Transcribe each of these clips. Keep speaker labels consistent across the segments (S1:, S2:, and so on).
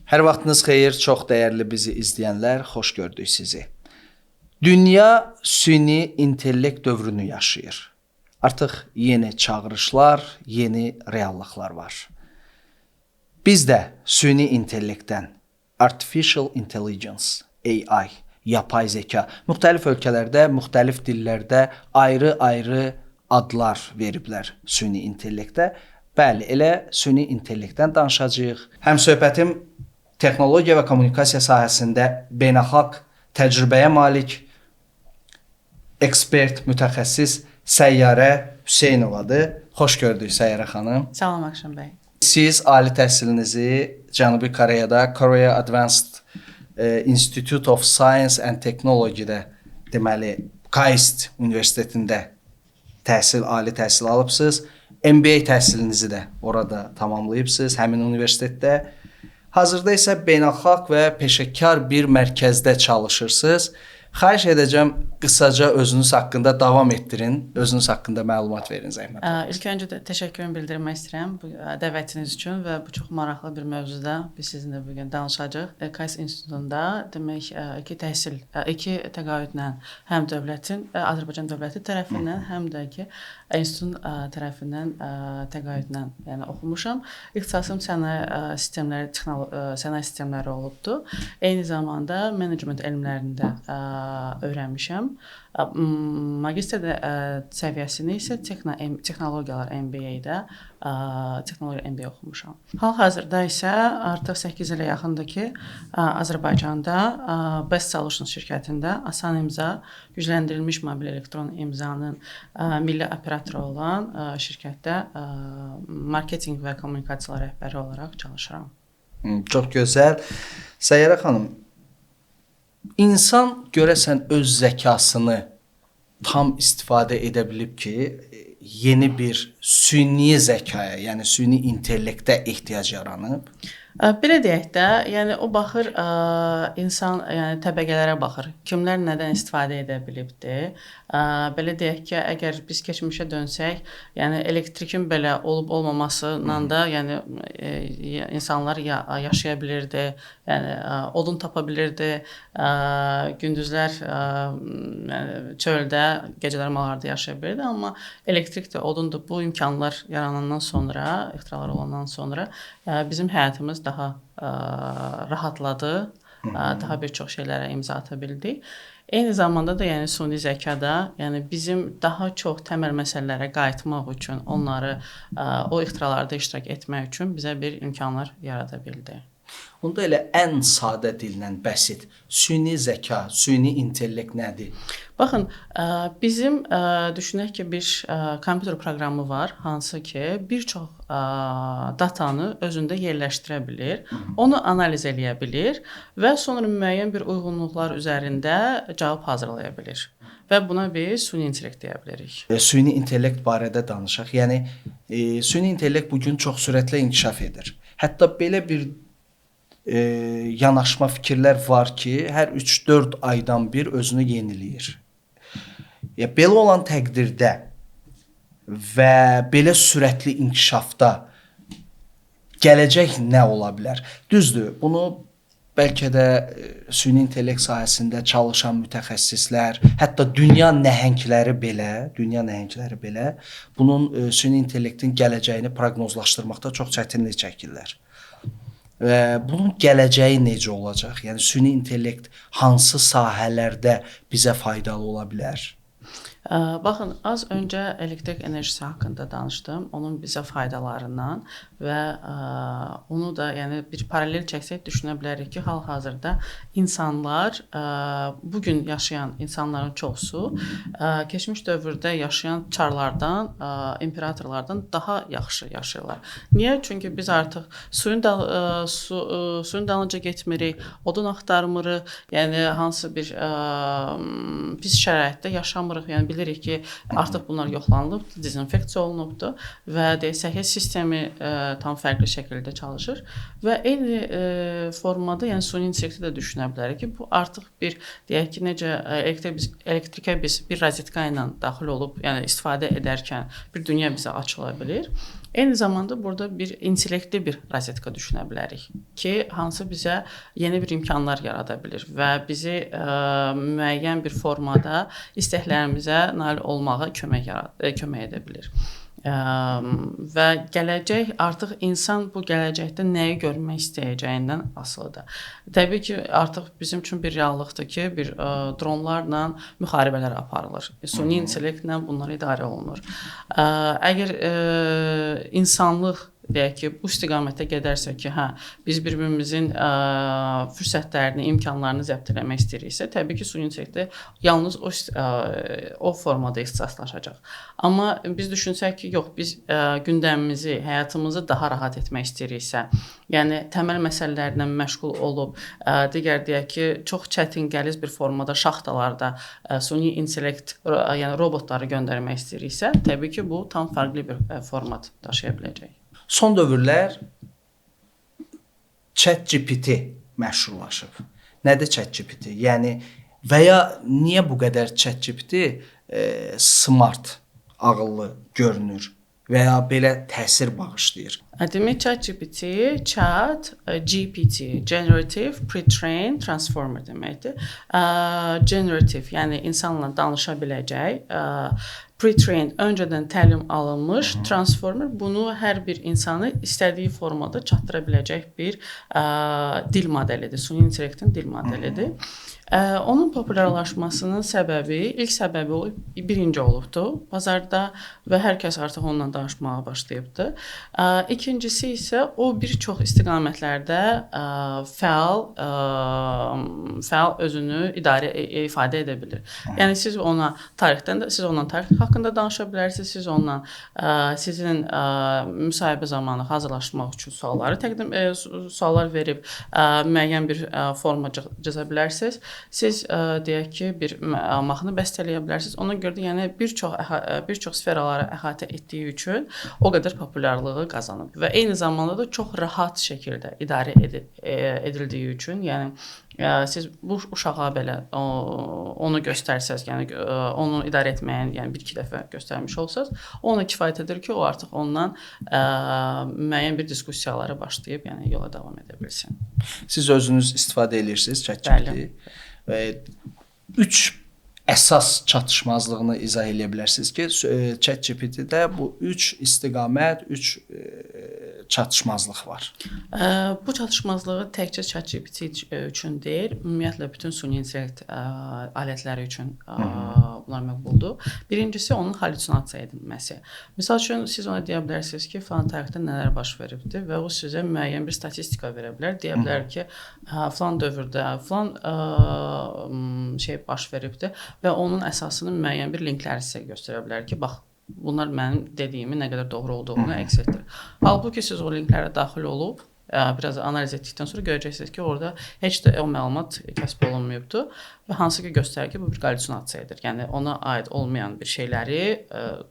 S1: Hər vaxtınız xeyir, çox dəyərli bizi izləyənlər, xoş gördük sizi. Dünya süni intellekt dövrünü yaşayır. Artıq yeni çağırışlar, yeni reallıqlar var. Biz də süni intellektdən, Artificial Intelligence, AI, yapay zeka, müxtəlif ölkələrdə, müxtəlif dillərdə ayrı-ayrı adlar veriblər süni intellektə. Bəli, elə süni intellektdən danışacağıq. Həmsöhbətim texnologiya və kommunikasiya sahəsində beynəlxalq təcrübəyə malik ekspert, mütəxəssis Səyyarə Hüseynovadır. Xoş gördük Səyyarə xanım.
S2: Salam Akşam bəy.
S1: Siz ali təhsilinizi Cənubi Koreyada Korea Advanced Institute of Science and Technology-də, deməli, KAIST Universitetində ali təhsil alıbsınız. MBA təhsilinizi də orada tamamlayıbsınız, həmin universitetdə. Hazırda isə beynəlxalq və peşəkar bir mərkəzdə çalışırsınız. Xahiş edəcəm, qısaca özünüz haqqında davam etdirin, özünüz haqqında məlumat verin zəhmət.
S2: İlk öncə də təşəkkürümü bildirmək istəyirəm bu dəvətiniz üçün və bu çox maraqlı bir mövzuda biz sizinlə bu gün danışacağıq. KAIST İnstitutunda demək iki təqaüdlə həm dövlətin, Azərbaycan dövləti tərəfindən, həm də ki institutun tərəfindən təqaüdlə yəni oxumuşam. İxtisasım sənaye sistemləri olubdu. Eyni zamanda menecment elmlərində öyrənmişəm. Magistr səviyyəsini isə texnologiyalar MBA-də texnologiya MBA oxumuşam. Hal-hazırda isə artıq 8 ilə yaxındır ki, Azərbaycanda Best Solutions şirkətində asan imza, gücləndirilmiş mobil elektron imzanın milli operatoru olan şirkətdə marketinq və kommunikasiyalar rəhbəri olaraq çalışıram.
S1: Çox gözəl. Səyyarə xanım, İnsan görəsən öz zəkasını tam istifadə edə bilib ki, yeni bir süni zəkaya, yəni süni intellektə ehtiyac yaranıb?
S2: Belə deyək də, yəni o baxır, insan yəni təbəqələrə baxır. Kimlər nədən istifadə edə bilibdir? Belə deyək ki, əgər biz keçmişə dönsək, yəni elektrikin belə olub olmamasından da, yəni insanlar yaşaya bilirdi, yəni odun tapa bilirdi, gündüzlər çöldə, gecələr mağarada yaşaya bilirdi, amma elektrik də, odun da bu imkanlar yaranandan sonra, ixtiralar olandan sonra bizim həyatımız daha rahatladı, daha bir çox şeylərə imza ata bildik. Eyni zamanda da yəni süni zəkada, yəni bizim daha çox təməl məsələlərə qayıtmaq üçün, onları o ixtiralarda iştirak etmək üçün bizə bir imkanlar yarada bildi.
S1: Onda elə ən sadə dillə bəsit, süni zəka, süni intellekt nədir?
S2: Baxın, bizim düşünək ki, bir kompüter proqramı var, hansı ki, bir çox datanı özündə yerləşdirə bilir, onu analiz eləyə bilir və sonra müəyyən bir uyğunluqlar üzərində cavab hazırlaya bilir. Və buna biz süni intellekt deyə bilirik.
S1: Süni intellekt barədə danışaq. Yəni, süni intellekt bugün çox sürətlə inkişaf edir. Hətta belə bir yanaşma fikirlər var ki, hər 3-4 aydan bir özünü yeniləyir. Belə olan təqdirdə və belə sürətli inkişafda gələcək nə ola bilər? Düzdür, bunu bəlkə də süni intellekt sahəsində çalışan mütəxəssislər, hətta dünya nəhəngləri belə bunun süni intellektin gələcəyini proqnozlaşdırmaqda çox çətinlik çəkirlər. Bunun gələcəyi necə olacaq? Yəni süni intellekt hansı sahələrdə bizə faydalı ola bilər?
S2: Baxın, az öncə elektrik enerjisi haqqında danışdım, onun bizə faydalarından və onu da yəni bir paralel çəksək düşünə bilərik ki, hal-hazırda insanlar, bugün yaşayan insanların çoxusu keçmiş dövrdə yaşayan çarlardan, imperatorlardan daha yaxşı yaşayırlar. Niyə? Çünki biz artıq suyun dalınca getmirik, odun axtarmırıq, yəni hansı bir pis şəraitdə yaşamırıq, yəni bilirik ki, artıq bunlar yoxlanılıb, dezinfeksiya olunubdur və səhiyyə sistemi tam fərqli şəkildə çalışır və eyni formada, yəni süni intellekti də düşünə bilərik ki, bu artıq bir, deyək ki, necə elektrikə biz bir rozetka ilə daxil olub, yəni istifadə edərkən bir dünya bizə açıla bilir. Eyni zamanda burada bir intellektli bir rozetka düşünə bilərik ki, hansı bizə yeni bir imkanlar yarada bilər və bizi müəyyən bir formada istəklərimizə nail olmağa kömək edə bilər. Və gələcək artıq insan bu gələcəkdə nəyi görmək istəyəcəyindən asılıdır. Təbii ki, artıq bizim üçün bir reallıqdır ki, bir dronlarla müharibələr aparılır. Süni intellektlə bunlar idarə olunur. Əgər insanlıq deyək ki, bu istiqamətə gedərsə ki, hə, biz bir-birimizin fürsətlərini, imkanlarını zəbt etmək istəyiriksə, təbii ki, süni intellekti yalnız o formada ixtisaslaşacaq. Amma biz düşünsək ki, yox, biz gündəmimizi, həyatımızı daha rahat etmək istəyiriksə, yəni təməl məsələlərlə məşğul olub, digər deyək ki, çox çətin, qəliz bir formada şaxtalarda süni intellekt, yəni robotları göndərmək istəyiriksə, təbii ki, bu tam fərqli bir format daşıya biləcək.
S1: Son dövrlər ChatGPT məşhurlaşıb. Nədir ChatGPT? Yəni və ya niyə bu qədər ChatGPT smart, ağıllı görünür və ya belə təsir bağışlayır?
S2: Demək ChatGPT, GPT, Generative Pre-trained Transformer deməkdir. Generative, yəni insanla danışa biləcək, pre-trained, öncədən təlim alınmış transformer bunu hər bir insanı istədiyi formada çatdıra biləcək bir dil modelidir. Süni intellektin dil modelidir. Onun populyarlaşmasının səbəbi, ilk səbəbi birinci olubdur bazarda və hər kəs artıq onunla danışmağa başlayıbdır. İkincisi isə o bir çox istiqamətlərdə fəal özünü ifadə edə bilir. Yəni siz onunla tarix haqqında danışa bilərsiniz, siz onunla sizin müsahibə zamanı hazırlaşmaq üçün suallar verib müəyyən bir forma cıza bilərsiniz. Siz deyək ki, bir mahnı bəstələyə bilərsiniz. Ona görə də yəni bir çox sferaları əhatə etdiyi üçün o qədər populyarlığı qazanıb və eyni zamanda da çox rahat şəkildə idarə edildiyi üçün, yəni siz bu uşağa belə onu göstərsəz, yəni onu idarə etməyə yəni 1-2 dəfə göstərmiş olsaz, ona kifayət edir ki, o artıq ondan müəyyən bir diskussiyalara başlayıb, yəni yola davam edə bilsin.
S1: Siz özünüz istifadə edirsiniz ChatGPT. 3 əsas çatışmazlığını izah edə bilərsiniz ki, ChatGPT-də bu 3 istiqamət, 3 çatışmazlıq var.
S2: Bu çatışmazlığı təkcə ChatGPT üçün deyil, ümumiyyətlə bütün süni intellekt alətləri üçün bunlar məqbuldur. Birincisi onun hallyusinasiya edilməsi. Misal üçün siz ona deyə bilərsiniz ki, falan tarixdə nələr baş veribdi və o sizə müəyyən bir statistika verə bilər. Deyə bilər ki, falan dövrdə falan şey baş veribdi və onun əsasını müəyyən bir linkləri sizə göstərə bilər ki, bax, bunlar mənim dediyimin nə qədər doğru olduğunu əks etdirir. Halbuki siz o linklərə daxil olub, biraz analiz etdikdən sonra görəcəksiniz ki, orada heç də o məlumat kəsb olunmayıbdır və hansı ki göstərir ki, bu bir hallyusinasiyadır. Yəni ona aid olmayan bir şeyləri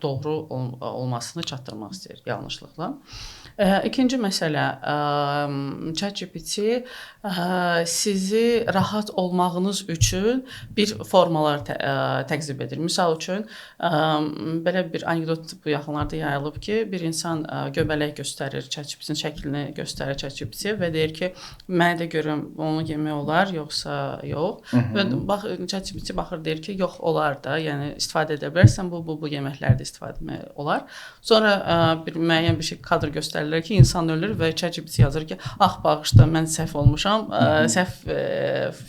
S2: doğru olmasını çatdırmaq istəyir yanlışlıqla. İkinci məsələ, ChatGPT sizi rahat olmağınız üçün bir formalar təqzib edir. Misal üçün, belə bir anekdot bu yaxınlarda yayılıb ki, bir insan göbələk göstərir, ChatGPT-nin şəklini göstərir ChatGPT və deyir ki, mənə də görüm, onu yemək olar, yoxsa yox. Və ChatGPT baxır, deyir ki, yox, olar da, yəni istifadə edə bilərsən, bu yeməklərdə istifadə etmək olar. Sonra bir müəyyən bir şey kadr göstərir ki, insan ölür və ChatGPT yazır ki, bağışla, mən səhv olmuşam, səhv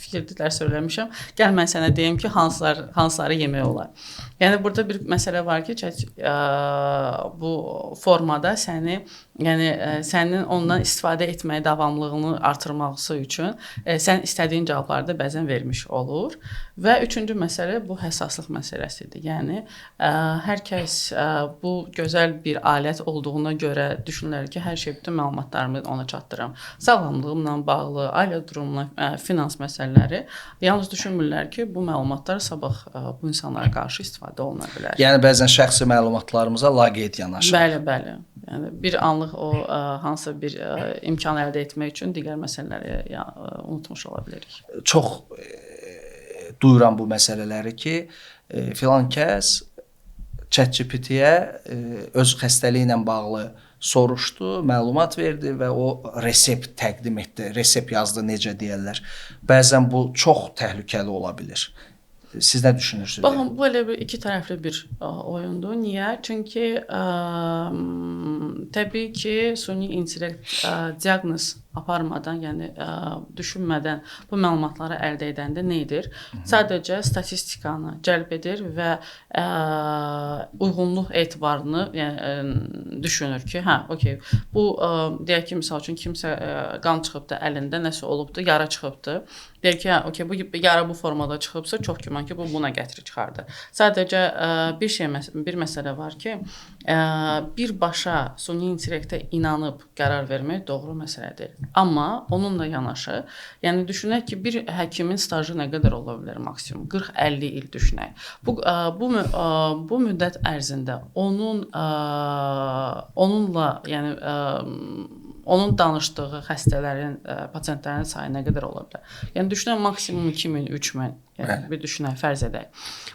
S2: fikirlər söyləmişəm, gəl mən sənə deyim ki, hansıları yemək olar. Yəni burada bir məsələ var ki, bu formada sənin ondan istifadə etməyə davamlılığını artırması üçün sən istədiyin cavabları da bəzən vermiş olur. Və üçüncü məsələ bu həssaslıq məsələsidir. Yəni hər kəs bu gözəl bir alət olduğuna görə düşünürlər ki, hər şey, bütün məlumatlarımı ona çatdırıram. Sağlamlığımla bağlı, ailə durumuna, finans məsələləri. Yalnız düşünmürlər ki, bu məlumatlar sabah bu insanlara qarşı istifadə oluna bilər.
S1: Yəni bəzən şəxsi məlumatlarımıza laqeyd yanaşır.
S2: Bəli. Yəni bir anlıq o hansısa bir imkan əldə etmək üçün digər məsələləri unutmuş ola bilərik.
S1: Çox duyuram bu məsələləri ki, filan kəs ChatGPT-yə öz xəstəliyi ilə bağlı soruşdu, məlumat verdi və o resept təqdim etdi. Resept yazdı, necə deyirlər. Bəzən bu çox təhlükəli ola bilər. Siz nə düşünürsünüz?
S2: Baxın, bu elə bir iki tərəfli bir oyundur. Niyə? Çünki təbii ki, süni intellekt diaqnoz aparmadan, yəni düşünmədən bu məlumatları əldə edəndə nə edir? Sadəcə statistikanı cəlb edir və uyğunluq etibarını yəni düşünür ki, hə, okey. Bu deyək ki, məsəl üçün kimsə qan çıxıbdı əlində, nəsə olubdu, yara çıxıbdı. Deyir ki, hə, okey, bu yara bu formada çıxıbsa, çox güman ki, bu buna gətirib çıxardı. Sadəcə bir məsələ var ki, birbaşa süni intellektə inanıb qərar vermək doğru məsələ deyil. Amma onunla yanaşı, yəni düşünək ki, bir həkimin stajı nə qədər ola bilər maksimum? 40-50 il düşünək. Bu müddət ərzində onunla, yəni onun danışdığı xəstələrin, pasientlərin sayı nə qədər ola bilər? Yəni düşünək maksimum 2000, 3000, yəni bir düşünək, fərz edək.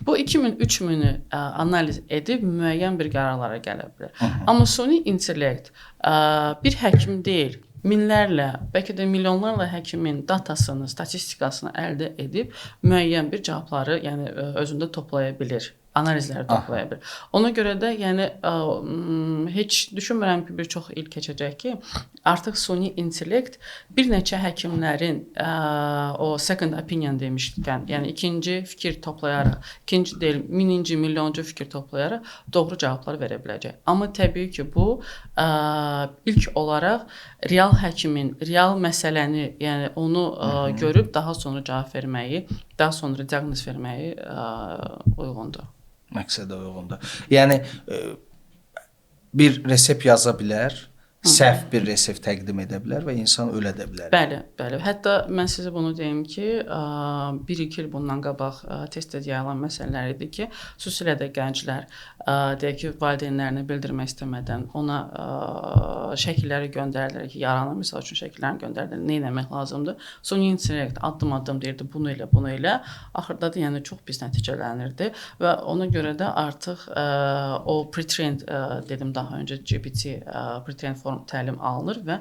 S2: Bu 2000, 3000-ü analiz edib müəyyən bir qərarlara gələ bilər. Amma süni intellekt bir həkim deyil, minlərlə, bəlkə də milyonlarla həkimin datasını, statistikasını əldə edib müəyyən bir cavabları, yəni özündə toplaya bilir. Analizləri toplaya bilir. Ona görə də yəni heç düşünmürəm ki, bir çox il keçəcək ki, artıq süni intellekt bir neçə həkimlərin o second opinion demişkən, yəni ikinci fikir toplayaraq, ikinci deyil, mininci, milyoncu fikir toplayaraq doğru cavablar verə biləcək. Amma təbii ki, bu ilk olaraq real həkimin, real məsələni, yəni onu görüb daha sonra cavab verməyi, daha sonra diaqnoz verməyi uyğundur.
S1: Məqsədə uyğundur. Yəni bir resept yaza bilər, səhv bir resept təqdim edə bilər və insan ölə də bilər.
S2: Bəli, bəli. Hətta mən sizə bunu deyim ki, 1-2 il bundan qabaq tez-tez yayılan məsələlər idi ki, xüsusilə də gənclər deyək ki, valideynlərini bildirmək istəmədən ona şəkilləri göndərdilər ki, yaranır, misal üçün şəkillərini göndərdilər, nə etmək lazımdır? Süni intellekt addım-addım deyirdi, bunu elə, bunu elə. Axırda da yəni çox pis nəticələnirdi və ona görə də artıq o pre-trained dedim daha öncə GPT pre-trained form təlim alınır və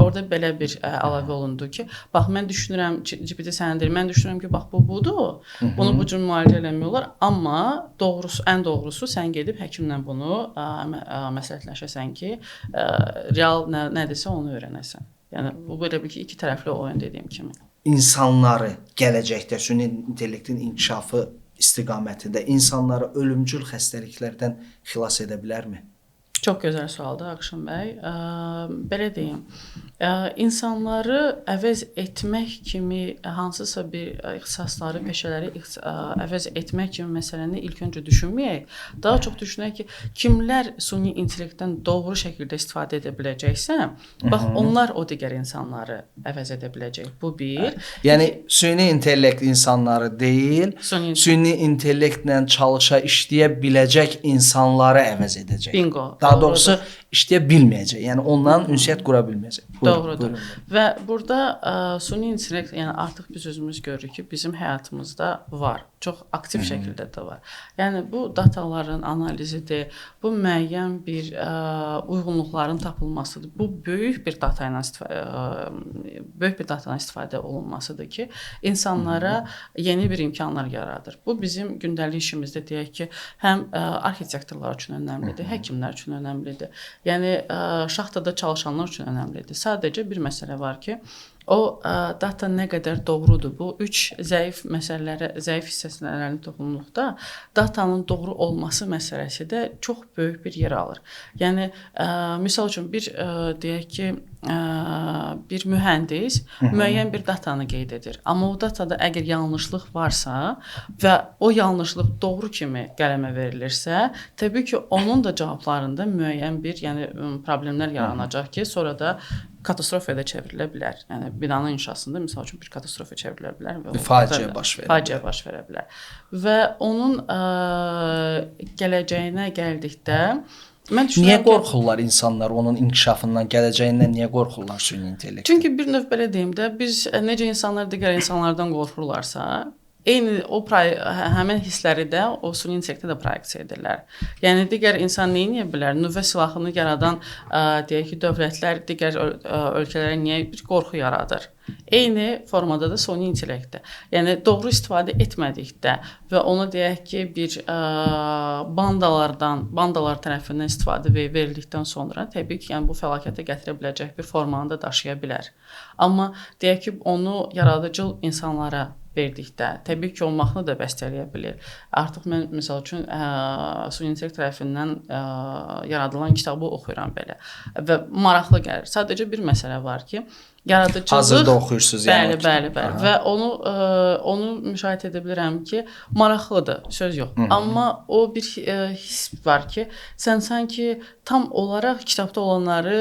S2: orada belə bir əlavə olundu ki, bax mən düşünürəm, GPT sənə deyir, mən düşünürəm ki, bax bu budur, bunu bu cür müalicə eləmək olar, amma doğrusu, ən doğrusu sən gedib həkimlə bunu məsləhətləşəsən ki, real nədirsə onu öyrənəsən. Yəni bu belə bir ki, iki tərəfli oyun dediyim kimi.
S1: İnsanları gələcəkdə süni intellektin inkişafı istiqamətində insanları ölümcül xəstəliklərdən xilas edə bilərmi?
S2: Çox gözəl sualdır Akşin bəy. Belə deyim, insanları əvəz etmək kimi hansısa bir ixtisasları, peşələri əvəz etmək kimi məsələni ilk öncə düşünməyək. Daha çox düşünək ki, kimlər süni intellektdən doğru şəkildə istifadə edə biləcəksə, bax onlar o digər insanları əvəz edə biləcək. Bu bir.
S1: Yəni süni intellekt insanları deyil, süni intellektlə çalışa işləyə biləcək insanları əvəz edəcək.
S2: Bingo.
S1: Daha doğrusu işləyə bilməyəcək. Yəni ondan ünsiyyət qura bilməyəcək.
S2: Doğrudur. Və burada süni intellekt, yəni artıq biz özümüz görürük ki, bizim həyatımızda var. Çox aktiv şəkildə də var. Yəni bu dataların analizidir, bu müəyyən bir uyğunluqların tapılmasıdır. Bu böyük bir datadan istifadə olunmasıdır ki, insanlara yeni bir imkanlar yaradır. Bu bizim gündəlik işimizdə deyək ki, həm arxitektorlar üçün önəmlidir, həkimlər üçün önəmlidir. Yəni şaxtada çalışanlar üçün önəmlidir. Sadəcə bir məsələ var ki, o data nə qədər doğrudur? Bu üç zəif məsələlərə, zəif hissələrinə toxunduqda datanın doğru olması məsələsi də çox böyük bir yer alır. Yəni misal üçün bir deyək ki, bir mühəndis müəyyən bir datanı qeyd edir. Amma o datada əgər yanlışlıq varsa və o yanlışlıq doğru kimi qələmə verilirsə, təbii ki, onun da cavablarında müəyyən bir, yəni problemlər yaranacaq ki, sonra da katastrofaya da çevrilə bilər. Yəni binanın inşasında misal üçün bir katastrofa çevrilə bilər və
S1: faciə baş verə
S2: bilər. Və onun gələcəyinə gəldikdə
S1: niyə qorxurlar insanlar onun inkişafından, gələcəyindən niyə qorxurlar süni intellekt?
S2: Çünki bir növ belə deyim də, biz necə insanlar digər insanlardan qorxurlarsa, eyni həmin hissləri də o süni intellektə də proyeksiya edirlər. Yəni digər insan nə edə bilər? Nüvə silahını yaradan deyək ki, dövlətlər digər ölkələrə niyə bir qorxu yaradır? Eyni formada da süni intellektdə. Yəni doğru istifadə etmədikdə və onu deyək ki, bir bandalar tərəfindən istifadə verildikdən sonra təbii ki, yəni bu fəlakətə gətirə biləcək bir formanı da daşıya bilər. Amma deyək ki, onu yaradıcı insanlara verdikdə, təbii ki, o mahnı da bəstələyə bilir. Artıq mən məsəl üçün süni intellekt tərəfindən yaradılan kitabı oxuyuram belə və maraqlı gəlir. Sadəcə bir məsələ var ki, yaradıcılıq
S1: hazırda oxuyursunuz yəni.
S2: Bəli. Və onu müşahidə edə bilirəm ki, maraqlıdır, söz yox. Amma o bir his var ki, sən sanki tam olaraq kitabda olanları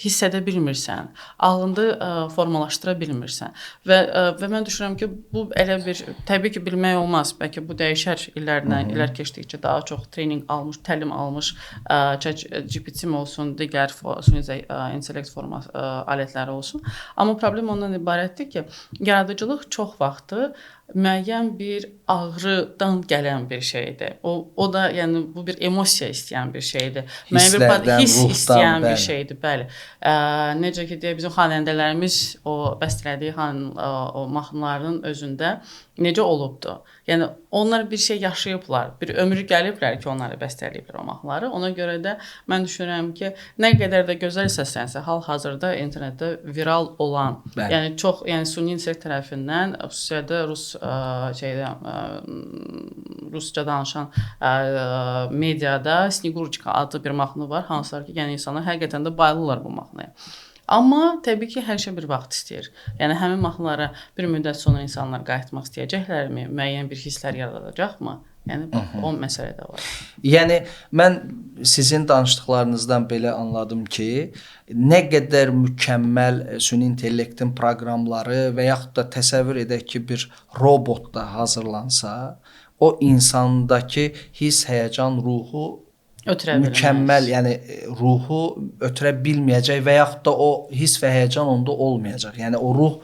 S2: hiss edə bilmirsən, ağlında formalaşdıra bilmirsən. Və mən düşünürəm ki, bu elə bir təbii ki, bilmək olmaz. Bəlkə bu dəyişər illər keçdikcə daha çox trening almış, təlim almış ChatGPT olsun, digər süni intellekt alətləri olsun. Amma problem ondan ibarətdir ki, yaradıcılıq çox vaxtı müəyyən bir ağrıdan gələn bir şeydir. O da yəni bu bir emosiya istəyən bir şeydir. Müəyyən bir hiss istəyən bir şeydir, bəli. Necə ki deyək, bizim xanəndələrimiz o bəstələdiyi o mahnıların özündə necə olubdu? Yəni onlar bir şey yaşayıblar, bir ömrü gəliblər ki, onları bəstələyiblər o mahnıları. Ona görə də mən düşünürəm ki, nə qədər də gözəl səslənsə, hal-hazırda internetdə viral olan, yəni çox, yəni süni intellekt tərəfindən xüsusilə rusca danışan mediada Snegurchka adlı bir mahnı var, hansılar ki, yəni insanlar həqiqətən də bayılırlar bu mahnıya. Amma təbii ki, hər şey bir vaxt istəyir. Yəni həmin mahnılara bir müddət sonra insanlar qayıtmaq istəyəcəklərmi? Müəyyən bir hisslər yaradacaqmı? Yəni o məsələ də var.
S1: Yəni mən sizin danışdıqlarınızdan belə anladım ki, nə qədər mükəmməl süni intellektin proqramları və yaxud da təsəvvür edək ki, bir robot da hazırlansa, o insandakı hiss, həyəcan, ruhu mükəmməl, yəni ruhu ötürə bilməyəcək və yaxud da o hiss və həyəcan onda olmayacaq. Yəni o ruh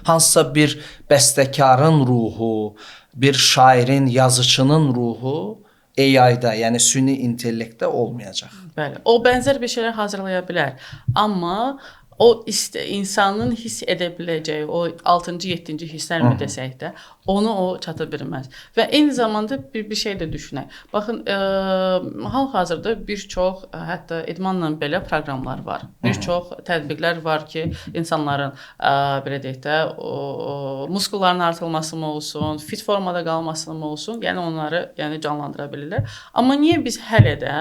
S1: hansısa bir bəstəkarın ruhu, bir şairin, yazıçının ruhu AI-da, yəni süni intellektdə olmayacaq.
S2: Bəli, o bənzər bir şeylər hazırlaya bilər. Amma o insanın hiss edə biləcəyi o 6-cı, 7-ci hisslər mi desək də, onu o çata bilməz. Və eyni zamanda bir şey də düşünək. Baxın, hal-hazırda bir çox, hətta idmanla belə proqramlar var. Bir çox tətbiqlər var ki, insanların belə deyək də, muskulların artırılması mı olsun, fit formada qalması mı olsun, yəni onları canlandıra bilirlər. Amma niyə biz hələ də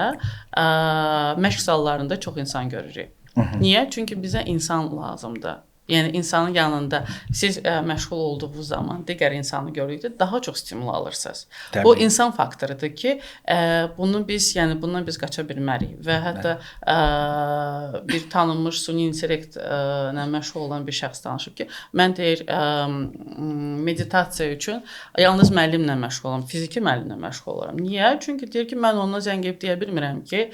S2: məşq zallarında çox insan görürük? Niyə? Çünki bizə insan lazımdır. Yəni insanın yanında siz məşğul olduğunuz zaman digər insanı gördükdə daha çox stimul alırsınız. Təbii. O insan faktorudur ki, bundan biz qaça bilmərik və hətta bir tanınmış süni intellektlə məşğul olan bir şəxs danışıb ki, mən deyir meditasiya üçün yalnız müəllimlə məşğul olam, fiziki müəllimlə məşğul olaram. Niyə? Çünki deyir ki, mən ona zəng edib deyə bilmirəm ki,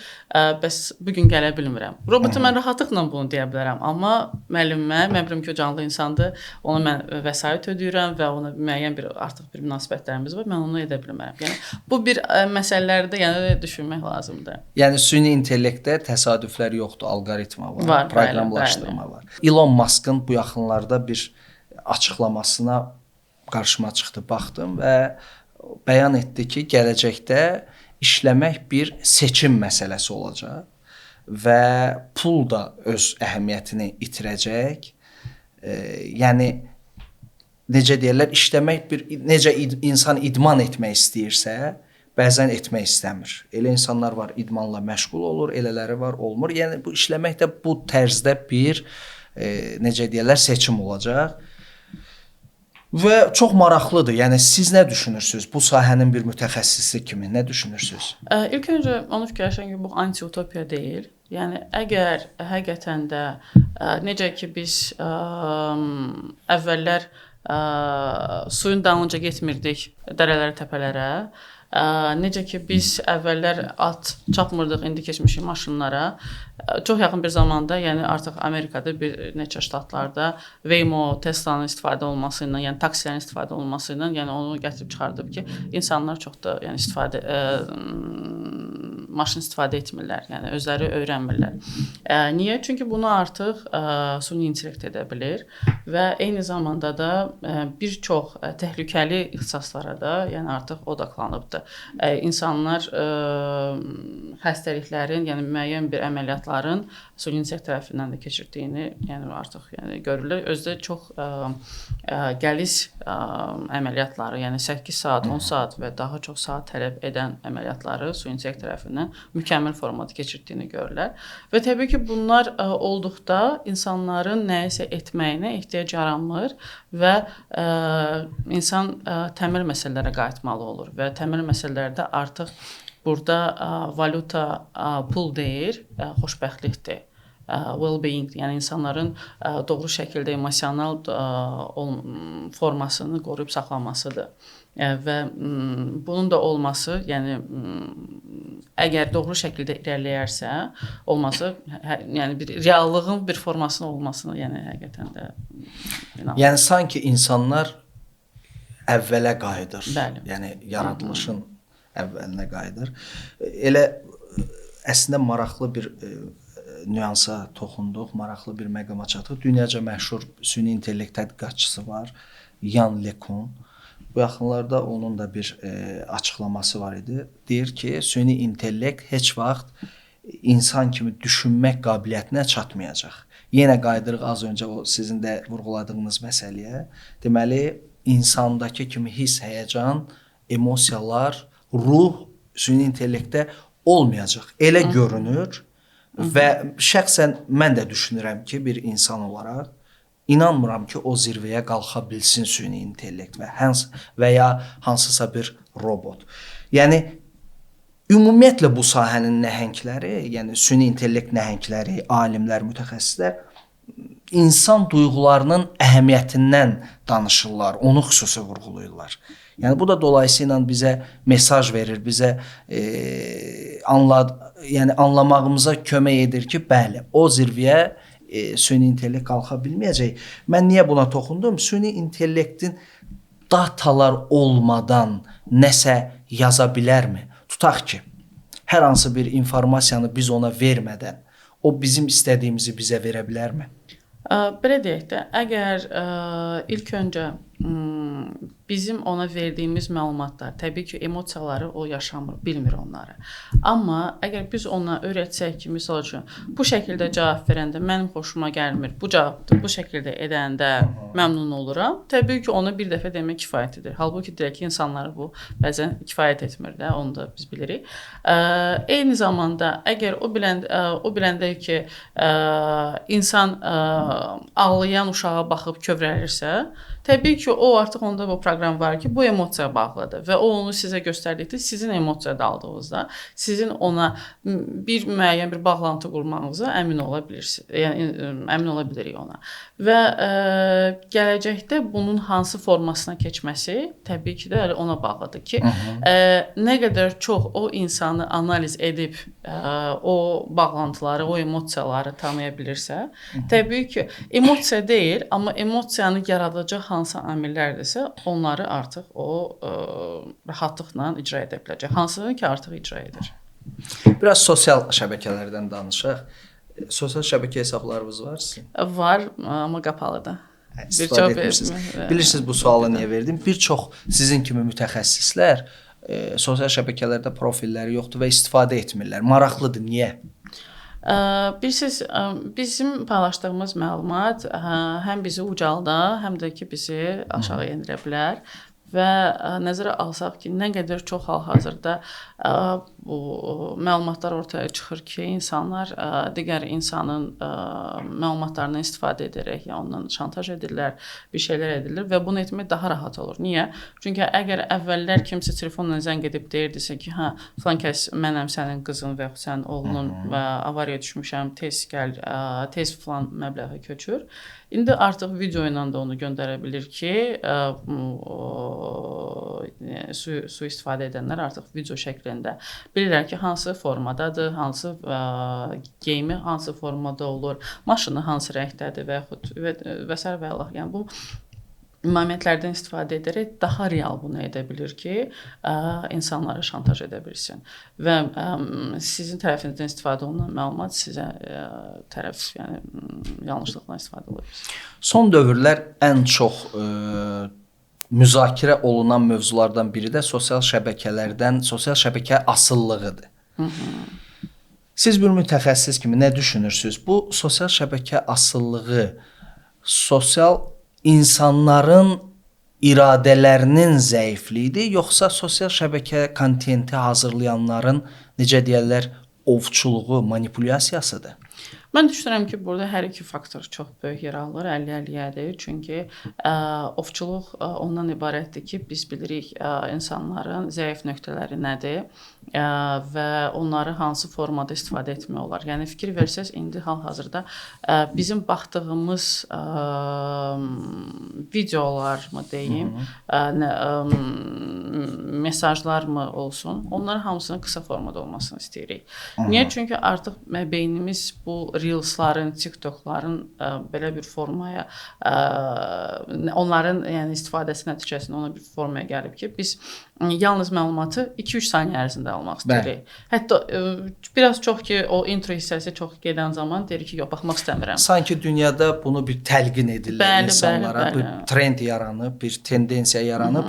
S2: bəs bu gün gələ bilmirəm. Robota mən rahatlıqla bunu deyə bilərəm, amma müəllimə mən bilirəm ki, o canlı insandır, ona mən vəsait ödəyirəm və ona müəyyən artıq bir münasibətlərimiz var, mən onu edə bilmərəm. Yəni, bu bir məsələlərdə düşünmək lazımdır.
S1: Yəni, süni intellektdə təsadüflər yoxdur, alqoritma var, proqramlaşdırma var. Elon Musk'ın bu yaxınlarda bir açıqlamasına qarşıma çıxdı, baxdım və bəyan etdi ki, gələcəkdə işləmək bir seçim məsələsi olacaq və pul da öz əhəmiyyətini itirəcək. Yəni necə deyirlər, işləmək necə insan idman etmək istəyirsə, bəzən etmək istəmir. Elə insanlar var, idmanla məşğul olur, elələri var, olmur. Yəni bu işləmək də bu tərzdə bir necə deyirlər, seçim olacaq. Və çox maraqlıdır. Yəni siz nə düşünürsünüz? Bu sahənin bir mütəxəssisi kimi nə düşünürsünüz?
S2: İlk öncə onu fikirləşirəm ki, bu anti-utopiya deyil. Yəni əgər həqiqətən də necə ki biz əvvəllər suyun dalınca getmirdik dərələrə, təpələrə Necə ki biz əvvəllər at çapmırdıq, indi keçmişik maşınlara. Çox yaxın bir zamanda, yəni artıq Amerikada bir neçə ştatlarda Waymo, Tesla'nın istifadə olması ilə, yəni taksilərin istifadə olması ilə, yəni onu gətirib çıxardıb ki, insanlar çox da yəni maşın istifadə etmirlər, yəni özləri öyrənmirlər. Niyə? Çünki bunu artıq süni intellekt edə bilir və eyni zamanda da bir çox təhlükəli ixtisaslara da, yəni artıq odaqlanıbdır. İnsanlar xəstəliklərin, yəni müəyyən bir əməliyyatların süni intellekt tərəfindən də keçirdiyini, yəni artıq yəni görülür. Özdə çox qəliz əməliyyatları, yəni 8 saat, 10 saat və daha çox saat tələb edən əməliyyatları süni intellekt tərəfindən mükəmməl formada keçirdiyini görürlər. Və təbii ki, bunlar olduqda insanların nəyisə etməyinə ehtiyac yaranmır və insan təməl məsələlərə qayıtmalı olur və təməl məsələlərdə artıq burada valyuta pul deyil, xoşbəxtlikdir. Well-being, yəni insanların doğru şəkildə emosional formasını qoruyub saxlamasıdır. Və bunun da olması, yəni əgər doğru şəkildə irəliləyərsə, olması, yəni bir reallığın bir formasının olmasını, yəni həqiqətən də inanıram.
S1: Yəni sanki insanlar əvvələ qayıdır.
S2: Bəli.
S1: Yəni yaradılışın əvvəlinə qayıdır. Elə əslində maraqlı bir nüansa toxunduq, maraqlı bir məqama çatdıq. Dünyaca məşhur süni intellekt tədqiqatçısı var, Yan LeCun. Bu yaxınlarda onun da bir açıqlaması var idi. Deyir ki, süni intellekt heç vaxt insan kimi düşünmək qabiliyyətinə çatmayacaq. Yenə qayıdırıq az öncə o sizin də vurğuladığınız məsələyə. Deməli, insandakı kimi hiss, həyəcan, emosiyalar, ruh süni intellektdə olmayacaq. Elə görünür və şəxsən mən də düşünürəm ki, bir insan olaraq İnanmıram ki, o zirvəyə qalxa bilsin süni intellekt və ya hansısa bir robot. Yəni ümumiyyətlə bu sahənin nəhəngləri, yəni süni intellekt nəhəngləri, alimlər, mütəxəssislər insan duyğularının əhəmiyyətindən danışırlar, onu xüsusi vurğulayırlar. Yəni bu da dolayısıyla bizə mesaj verir, bizə anlamağımıza kömək edir ki, bəli, o zirvəyə süni intellekt qalxa bilməyəcək. Mən niyə buna toxundum? Süni intellektin datalar olmadan nəsə yaza bilərmi? Tutaq ki, hər hansı bir informasiyanı biz ona vermədən o bizim istədiyimizi bizə verə bilərmi?
S2: Belə deyək də, əgər ilk öncə bizim ona verdiyimiz məlumatlar, təbii ki, emosiyaları o yaşamır, bilmir onları. Amma əgər biz ona öyrətsək ki, misal üçün, bu şəkildə cavab verəndə mənim xoşuma gəlmir, bu cavabdır, bu şəkildə edəndə məmnun oluram, təbii ki, ona bir dəfə demək kifayət edir. Halbuki deyək ki, insanları bu bəzən kifayət etmir də, onu da biz bilirik. Eyni zamanda, əgər o biləndə ki, insan ağlayan uşağa baxıb kövrəlirsə, təbii ki, o artıq onda bu proqram var ki, bu emosiyaya bağlıdır və o onu sizə göstərdikdə sizin emosiya daldığınızda, sizin ona bir müəyyən bir bağlantı qurmağınıza əmin ola bilirsiniz. Yəni əmin ola bilirik ona. Və gələcəkdə bunun hansı formasına keçməsi təbii ki də ona bağlıdır ki, nə qədər çox o insanı analiz edib o bağlantıları, o emosiyaları tanıya bilirsə, təbii ki, emosiya deyil, amma emosiyanı yaradacaq hansı amillərdirsə, onları artıq o rahatlıqla icra edə biləcək. Hansını ki, artıq icra edir.
S1: Biraz sosial şəbəkələrdən danışaq. Sosial şəbəkə hesablarınız var sizin?
S2: Var, amma qapalıdır.
S1: İstifadə etmişsiniz. Bilirsiniz bu sualı niyə verdim? Bir çox sizin kimi mütəxəssislər sosial şəbəkələrdə profilləri yoxdur və istifadə etmirlər. Maraqlıdır, niyə?
S2: Bilirsiniz, bizim paylaşdığımız məlumat həm bizi ucalda, həm də ki, bizi aşağı endirə bilər. Və nəzərə alsaq ki, nə qədər çox hal-hazırda bu məlumatlar ortaya çıxır ki, insanlar digər insanın məlumatlarından istifadə edərək, ya ondan şantaj edirlər, bir şeylər edilir və bunu etmək daha rahat olur. Niyə? Çünki əgər əvvəllər kimsə telefonla zəng edib deyirdisə ki, hə, filan kəs mənəm sənin qızın və yaxud sənin oğlunun və avariyaya düşmüşəm, tez gəl, tez filan məbləğə köçür. İndi artıq video ilə də onu göndərə bilir ki, sui-istifadə edənlər artıq video şəklində bilirlər ki, hansı formadadır, hansı geyimi hansı formada olur, maşını hansı rəngdədir və yaxud və s. və Allah. Yəni bu momentlərdən istifadə edərək daha real bunu edə bilir ki, insanları şantaj edə bilsin. Və sizin tərəfinizdən istifadə olunan məlumat sizə tərəf, yəni yanlışlıqla istifadə ola bilər.
S1: Son dövrlər ən çox müzakirə olunan mövzulardan biri də sosial şəbəkə asıllığıdır. Siz bir mütəxəssis kimi nə düşünürsünüz? Bu sosial şəbəkə asıllığı insanların iradələrinin zəifliyidir, yoxsa sosial şəbəkə kontenti hazırlayanların, necə deyirlər, ovçuluğu, manipulyasiyasıdır?
S2: Mən düşünürəm ki, burada hər iki faktor çox böyük yer alır, 50-50-yədir. Çünki ovçuluq ondan ibarətdir ki, biz bilirik insanların zəif nöqtələri nədir və onları hansı formada istifadə etmək olar. Yəni fikir versəz, indi hal-hazırda bizim baxdığımız videolarmı deyim, mesajlarmı olsun, onların hamısının qısa formada olmasını istəyirik. Niyə? Çünki artıq beynimiz bu Reels'ların, TikTok'ların belə bir formaya, onların yəni istifadəsi nəticəsində ona bir formaya gəlib ki, biz yalnız məlumatı 2-3 saniyə ərzində almaq istəyirik. Hətta biraz çox ki, o intro hissəsi çox gedən zaman deyir ki, yox, baxmaq istəmirəm.
S1: Sanki dünyada bunu bir təlqin edirlər insanlara, bir trend yaranıb, bir tendensiya yaranıb.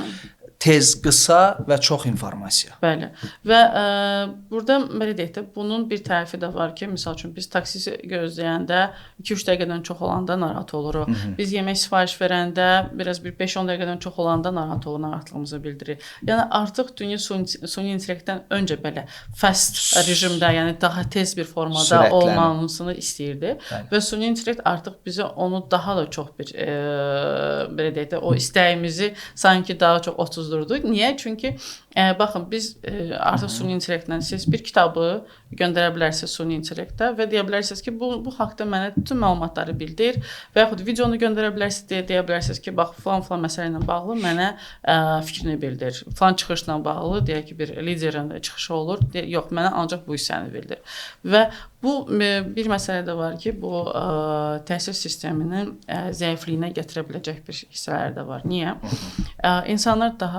S1: Tez, qısa və çox informasiya.
S2: Bəli. Və burada belə deyək də, bunun bir tərəfi də var ki, misal üçün biz taksi gözləyəndə 2-3 dəqiqədən çox olanda narahat oluruq. Biz yemək sifariş verəndə biraz bir 5-10 dəqiqədən çox olanda narahat olur, narahatlığımızı bildirir. Yəni artıq dünya süni intellektdən öncə belə fast rejimdə, yəni daha tez bir formada olmasını istəyirdi. Və süni intellekt artıq bizə onu daha da çox bir belə deyək də, o istəyimizi sanki daha çox 30 Niyə? Çünki baxın, biz artıq süni intellektlə siz bir kitabı göndərə bilərsiniz süni intellektə və deyə bilərsiniz ki, bu haqda mənə bütün məlumatları bildir və yaxud videonu göndərə bilərsiniz, deyə bilərsiniz ki, bax, falan məsələ ilə bağlı mənə fikrini bildir. Falan çıxışla bağlı, deyək ki, bir liderin çıxışı olur, yox, mənə ancaq bu hissəni bildir. Və bu bir məsələ də var ki, bu təhsil sisteminin zəifliyinə gətirə biləcək bir hissələri də var. Niyə? İnsanlar daha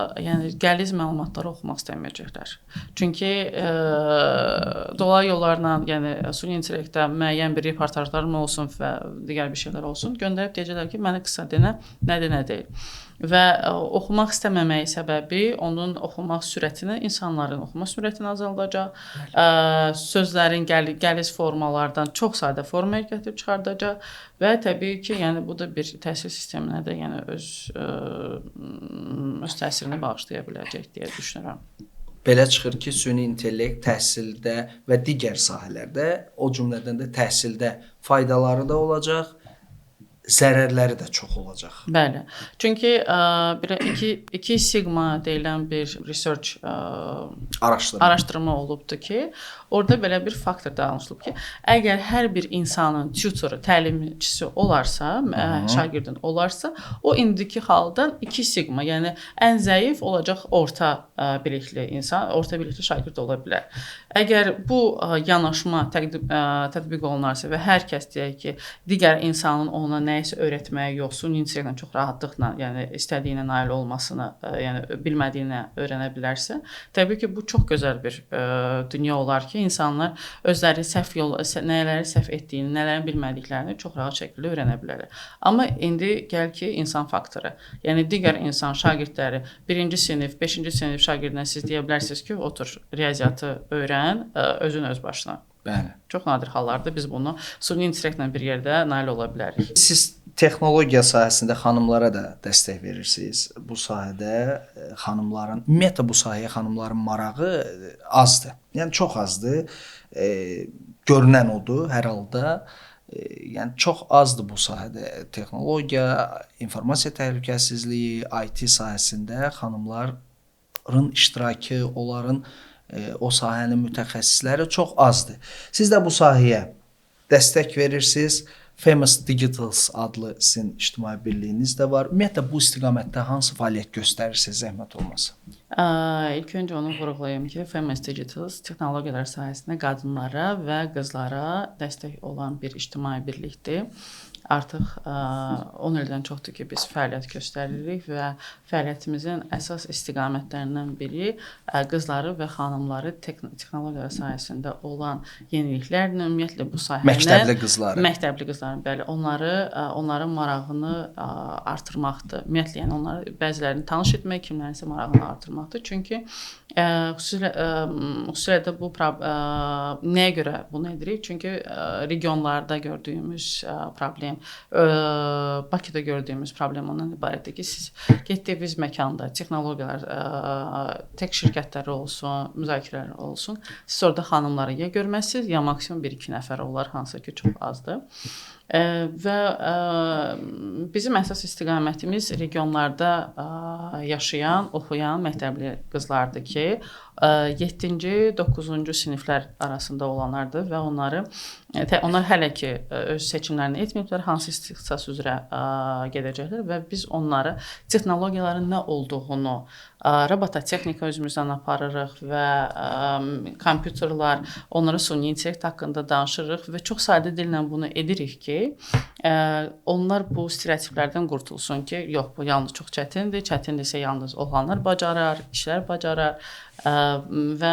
S2: qəliz məlumatları oxumaq istəməyəcəklər. Çünki dolayı yollarla, yəni süni intellektdə müəyyən bir reportajlar mı olsun və digər bir şeylər olsun, göndərib deyəcəklər ki, mənə qısa denə, nədir, nə deyil. Və oxumaq istəməməyi səbəbi onun oxumaq sürətini, insanların oxuma sürətini azaldacaq, sözlərin qəliz formalardan çox sadə formaya gətirib çıxardacaq və təbii ki, yəni bu da bir təhsil sisteminə də yəni öz təsirini bağışlaya biləcək deyə düşünürəm.
S1: Belə çıxır ki, süni intellekt təhsildə və digər sahələrdə, o cümlədən də təhsildə faydaları da olacaq, zərərləri də çox olacaq.
S2: Bəli. Çünki iki sigma deyilən bir research araşdırma olubdur ki, orada belə bir faktor danışılıb ki, əgər hər bir insanın tutoru, təlimçisi olarsa, şagirdin olarsa, o indiki haldan 2 sigma, yəni ən zəif olacaq orta bilikli insan, orta bilikli şagird ola bilər. Əgər bu yanaşma tətbiq olunarsa və hər kəs deyək ki, digər insanın ona nəyisə öyrətməyə yox, süni intellektlə çox rahatlıqla, yəni istədiyinə nail olmasını, yəni bilmədiyini öyrənə bilərsə, təbii ki, bu çox gözəl bir dünya olar ki, insanlar özləri nələri səhv etdiyini, nələrin bilmədiklərini çox rahat şəkildə öyrənə bilərlər. Amma indi gəl ki, insan faktoru. Yəni digər insan şagirdləri 1-ci sinif, 5-ci sinif şagirdinə siz deyə bilərsiniz ki, otur, riyaziyyatı öyrən, özün öz başına.
S1: Bəli.
S2: Çox nadir hallarda biz bunu süni intellektlə bir yerdə nail ola bilərik.
S1: Siz texnologiya sahəsində xanımlara da dəstək verirsiniz. Bu sahədə xanımların, ümumiyyətlə bu sahəyə xanımların marağı azdır. Yəni çox azdır. Görünən odur hər halda. Yəni çox azdır bu sahədə texnologiya, informasiya təhlükəsizliyi, IT sahəsində xanımların iştirakı, onların o sahənin mütəxəssisləri çox azdır. Siz də bu sahəyə dəstək verirsiniz Famous Digitals adlı sizin ictimai birliyiniz də var. Ümumiyyətlə bu istiqamətdə hansı fəaliyyət göstərirsiniz, zəhmət olmasa?
S2: İlk öncə onu vurğulayım ki, Famous Digitals texnologiyalar sahəsində qadınlara və qızlara dəstək olan bir ictimai birlikdir. Artıq 10 ildən çoxdur ki, biz fəaliyyət göstəririk və fəaliyyətimizin əsas istiqamətlərindən biri qızları və xanımları texnologiyalar sahəsində olan yeniliklərlə, ümumiyyətlə bu sahənin məktəbli qızların, bəli, onların marağını artırmaqdır. Ümumiyyətlə, yəni onları bəzilərini tanış etmək, kimlərin isə marağını artırmaqdır. Çünki xüsusilə də bu nəyə görə bunu edirik? Çünki regionlarda gördüyümüz problem, Bakıda gördüyümüz problem ondan ibarətdir ki, siz getdiyiniz məkanda texnologiyalar, tək şirkətləri olsun, müzakirələr olsun, siz orada xanımları ya görməzsiniz, ya maksimum 1-2 nəfər olar, hansı ki, çox azdır. Və bizim əsas istiqamətimiz regionlarda yaşayan, oxuyan məktəbli qızlardır ki, 7-ci, 9-cu siniflər arasında olanlardır və onlar hələ ki öz seçimlərini etməyiblər, hansı ixtisas üzrə gedəcəklər və biz onları texnologiyaların nə olduğunu, robototexnika özümüzdən aparırıq və kompüterlər, onlara süni intellekt haqqında danışırıq və çox sadə dillə bunu edirik ki, onlar bu stereotiplərdən qurtulsun ki, yox, bu yalnız çox çətindirsə yalnız oğlanlar bacarar, kişilər bacarar və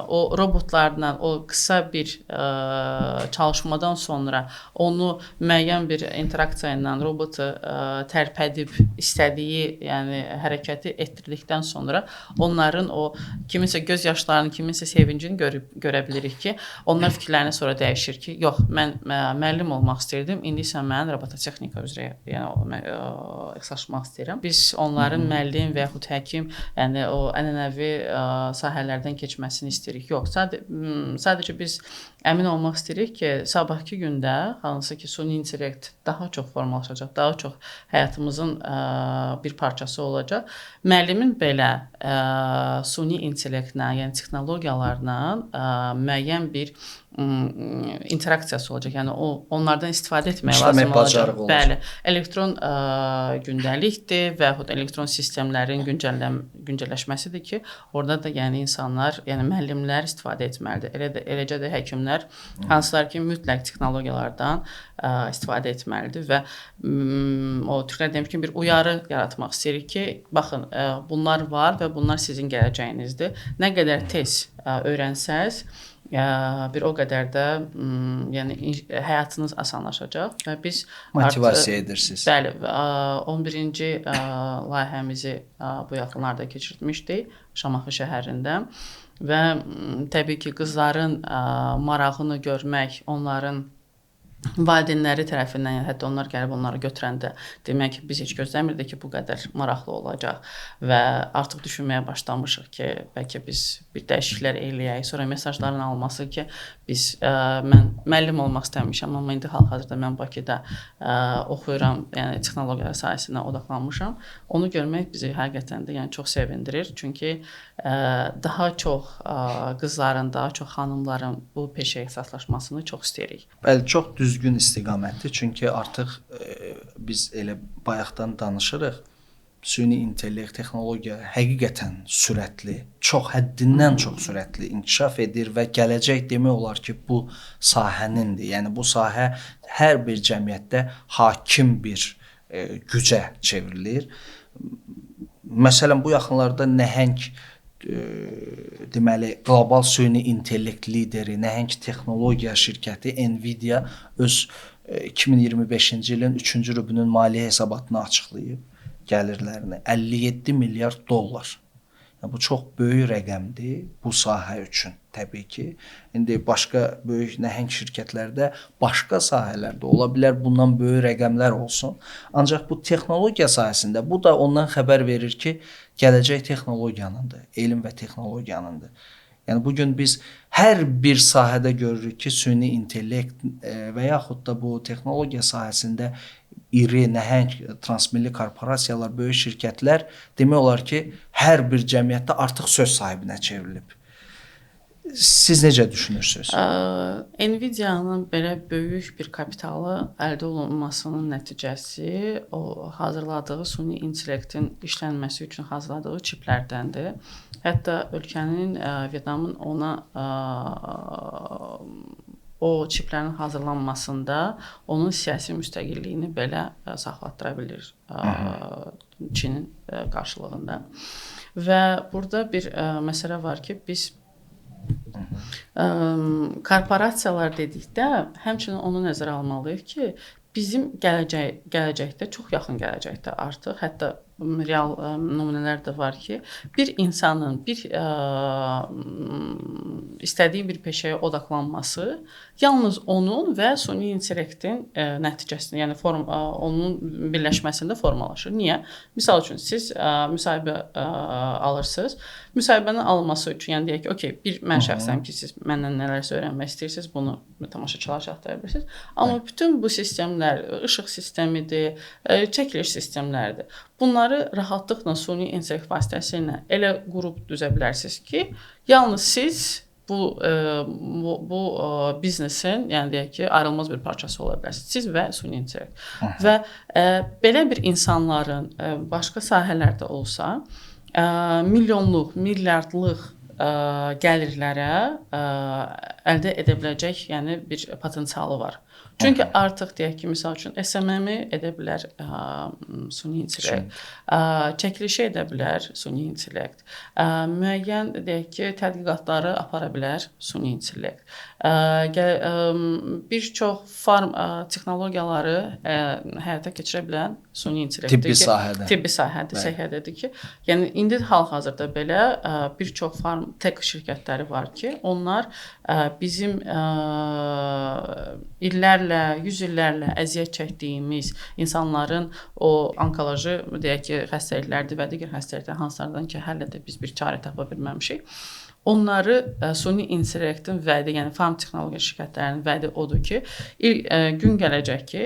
S2: o robotlarla o qısa bir çalışmadan sonra onu müəyyən bir interaksiya ilə robotu tərpədib istədiyi, yəni hərəkəti etdirdikdən sonra onların o kiminsə göz yaşlarını, kiminsə sevincini görə bilirik ki, onlar fikirlərini sonra dəyişir ki, yox, mən müəllim olmaq istəyirdim, indi isə mən robototexnika üzrə ixtisaslaşmaq istəyirəm. Biz onların müəllim və yaxud həkim, yəni o ənənəvi sahələrdən keçməsini istəyirik. Yox, sadəcə biz əmin olmaq istəyirik ki, sabahki gündə hansı ki, süni intellekt daha çox formalaşacaq, daha çox həyatımızın bir parçası olacaq. Müəllimin belə süni intellektlə, yəni texnologiyalarla müəyyən bir interaksiyası olacaq. Yəni onlardan istifadə etmək lazım olacaq. Bəli, elektron gündəlikdir və yaxud elektron sistemlərin güncəlləşməsidir ki, orada da yəni insanlar, yəni müəllimlər istifadə etməlidir. Eləcə də həkimlər, hansılar ki, mütləq texnologiyalardan istifadə etməlidir və o Türklər demiş ki, bir uyarı yaratmaq istəyirik ki, baxın, bunlar var və bunlar sizin gələcəyinizdir. Nə qədər tez öyrənsəz, bir o qədər də yəni həyatınız asanlaşacaq və biz
S1: motivasiya edirsiniz.
S2: Bəli, 11-ci layihəmizi bu yaxınlarda keçirtmişdik Şamaxı şəhərində və təbii ki, qızların marağını görmək, onların valideynləri tərəfindən, hətta onlar gəlib onları götürəndə demək ki, biz heç gözləmirdik ki, bu qədər maraqlı olacaq və artıq düşünməyə başlamışıq ki, bəlkə biz bir dəyişikliklər eləyək. Sonra mesajların alınması ki, mən müəllim olmaq istəmişəm, amma indi hal-hazırda mən Bakıda oxuyuram, yəni texnologiyalar sahəsində odaqlanmışam. Onu görmək bizi həqiqətən də yəni çox sevindirir. Çünki daha çox qızların, daha çox xanımların bu peşəyə ixtisaslaşmasını çox istəyirik.
S1: Bəli, çox düzgün istiqamətdir. Çünki artıq biz elə bayaqdan danışırıq. Süni intellekt, texnologiya həqiqətən sürətli, çox həddindən çox sürətli inkişaf edir və gələcək demək olar ki, bu sahənindir. Yəni bu sahə hər bir cəmiyyətdə hakim bir gücə çevrilir. Məsələn, bu yaxınlarda nəhəng deməli qlobal süni intellekt lideri, nəhəng texnologiya şirkəti Nvidia öz 2025-ci ilin 3-cü rübünün maliyyə hesabatını açıqlayıb gəlirlərini 57 milyard dollar. Yəni, bu çox böyük rəqəmdir bu sahə üçün təbii ki. İndi başqa böyük nəhəng şirkətlərdə başqa sahələrdə ola bilər bundan böyük rəqəmlər olsun. Ancaq bu texnologiya sahəsində bu da ondan xəbər verir ki, gələcək texnologiyanındır, elm və texnologiyanındır. Yəni bugün biz hər bir sahədə görürük ki, süni intellekt və yaxud da bu texnologiya sahəsində iri, nəhəng transmilli korporasiyalar, böyük şirkətlər demək olar ki, hər bir cəmiyyətdə artıq söz sahibinə çevrilib. Siz necə düşünürsünüz?
S2: Nvidia-nın belə böyük bir kapitalı əldə olunmasının nəticəsi o hazırladığı süni intellektin işlənməsi üçün hazırladığı çiplərdəndir. Hətta ölkənin Vyetnamın ona o çiplərin hazırlanmasında onun siyasi müstəqilliyini belə saxlatdıra bilir Çinin qarşılığında. Və burada bir məsələ var ki, biz korporasiyalar dedikdə həmçinin onu nəzərə almalıyıq ki, bizim gələcəkdə, çox yaxın gələcəkdə artıq, hətta real nümunələr də var ki, bir insanın istədiyi bir peşəyə odaqlanması yalnız onun və süni intellektin nəticəsində, yəni onun birləşməsində formalaşır. Niyə? Misal üçün siz müsahibə alırsınız. Müsahibənin alınması üçün, yəni deyək ki, okey, mən şəxsən ki, siz məndən nələrsə öyrənmək istəyirsiniz, bunu tamaşaçılara çatdıra bilirsiniz. Amma bütün bu sistemlər, işıq sistemidir, çəkiliş sistemləridir. Bunları rahatlıqla süni intellekt vasitəsilə elə qrup düzə bilərsiniz ki, yalnız siz bu biznesin, yəni deyək ki, ayrılmaz bir parçası ola bilərsiniz. Siz və süni intellekt. Və belə bir insanların başqa sahələrdə olsa, milyonluq, milyardlıq gəlirlərə əldə edə biləcək, yəni bir potensialı var. Çünki artıq deyək ki, misal üçün SMM-i edə bilər süni intellekt, çəkilişi edə bilər süni intellekt, müəyyən deyək ki, tədqiqatları apara bilər süni intellekt. Bir çox farm texnologiyaları həyata keçirə bilən süni intellektdir. Tibbi sahədə, səhiyədədir ki, yəni indi hal-hazırda belə bir çox farm tech şirkətləri var ki, onlar bizim illərlə, 100 illərlə əziyyət çəkdiyimiz insanların o onkoloji, deyək ki, xəstəliklərdir və digər xəstəliklər hansılardan ki, hələ də biz bir çarə tapa bilməmişik. Onları süni intellektin vədi, yəni farm texnologiya şirkətlərinin vədi odur ki, gün gələcək ki,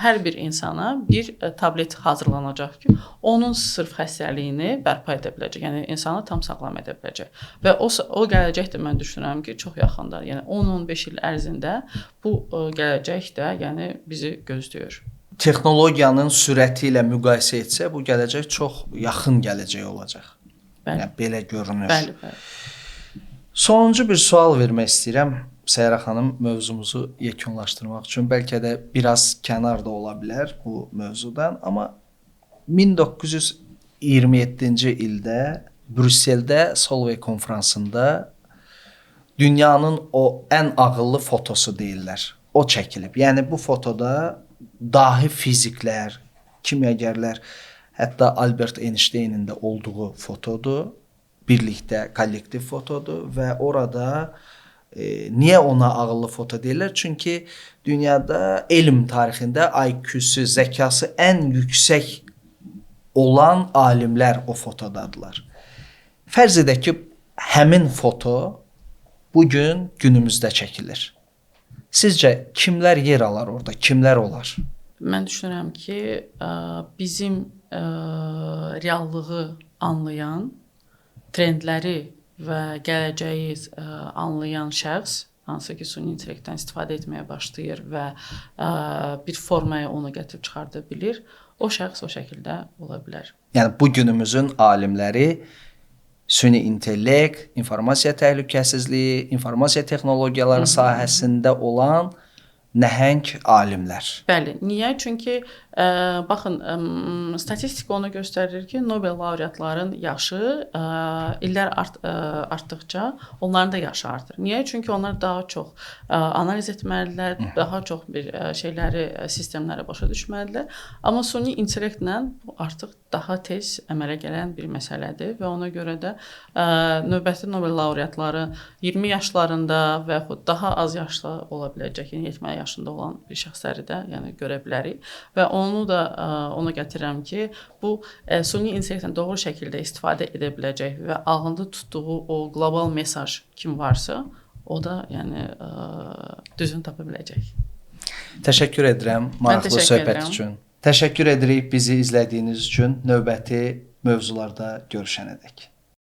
S2: hər bir insana bir tablet hazırlanacaq ki, onun sırf xəstəliyini bərpa edə biləcək, yəni insanı tam sağlam edə biləcək. Və o gələcək də mən düşünürəm ki, çox yaxında, yəni 10-15 il ərzində bu gələcək də yəni bizi gözləyir.
S1: Texnologiyanın sürəti ilə müqayisə etsə, bu gələcək çox yaxın gələcək olacaq.
S2: Bəli.
S1: Yəni, belə görünür.
S2: Bəli, bəli.
S1: Sonuncu bir sual vermək istəyirəm Səhra xanım, mövzumuzu yekunlaşdırmaq üçün. Bəlkə də biraz kənarda ola bilər bu mövzudan, amma 1927-ci ildə Brüsseldə Solvay konfransında dünyanın o ən ağıllı fotosu deyirlər. O çəkilib. Yəni bu fotoda dahi fiziklər, kimyagərlər, hətta Albert Einstein'in də olduğu fotodur. Birlikdə kollektiv fotodur və orada niyə ona ağıllı foto deyirlər? Çünki dünyada elm tarixində IQ-su, zəkası ən yüksək olan alimlər o fotodadırlar. Fərz edək ki, həmin foto bugün günümüzdə çəkilir. Sizcə kimlər yer alar orada? Kimlər olar?
S2: Mən düşünürəm ki, bizim reallığı anlayan, trendləri və gələcəyi anlayan şəxs, hansı ki, süni intellektdən istifadə etməyə başlayır və bir formaya onu gətirib çıxarda bilir, o şəxs o şəkildə ola bilər.
S1: Yəni, bu günümüzün alimləri süni intellekt, informasiya təhlükəsizliyi, informasiya texnologiyaları sahəsində olan nəhəng alimlər.
S2: Bəli. Niyə? Çünki baxın, statistika onu göstərir ki, Nobel laureatların yaşı illər artdıqca onların da yaşı artır. Niyə? Çünki onlar daha çox analiz etməlidirlər, daha çox bir şeyləri, sistemləri başa düşməlidirlər. Amma süni intellektlə bu artıq daha tez əmələ gələn bir məsələdir və ona görə də növbəti Nobel laureatları 20 yaşlarında və yaxud daha az yaşlı ola biləcək, yəni 70 yaşında olan bir şəxsləri də yəni görə bilərik və onu da ona gətirirəm ki, bu süni intellektdən doğru şəkildə istifadə edə biləcək və ağlında tutduğu o qlobal mesaj kim varsa, o da yəni düzünü tapa biləcək.
S1: Təşəkkür edirəm maraqlı söhbət üçün. Təşəkkür edirik bizi izlədiyiniz üçün. Növbəti mövzularda görüşənədək.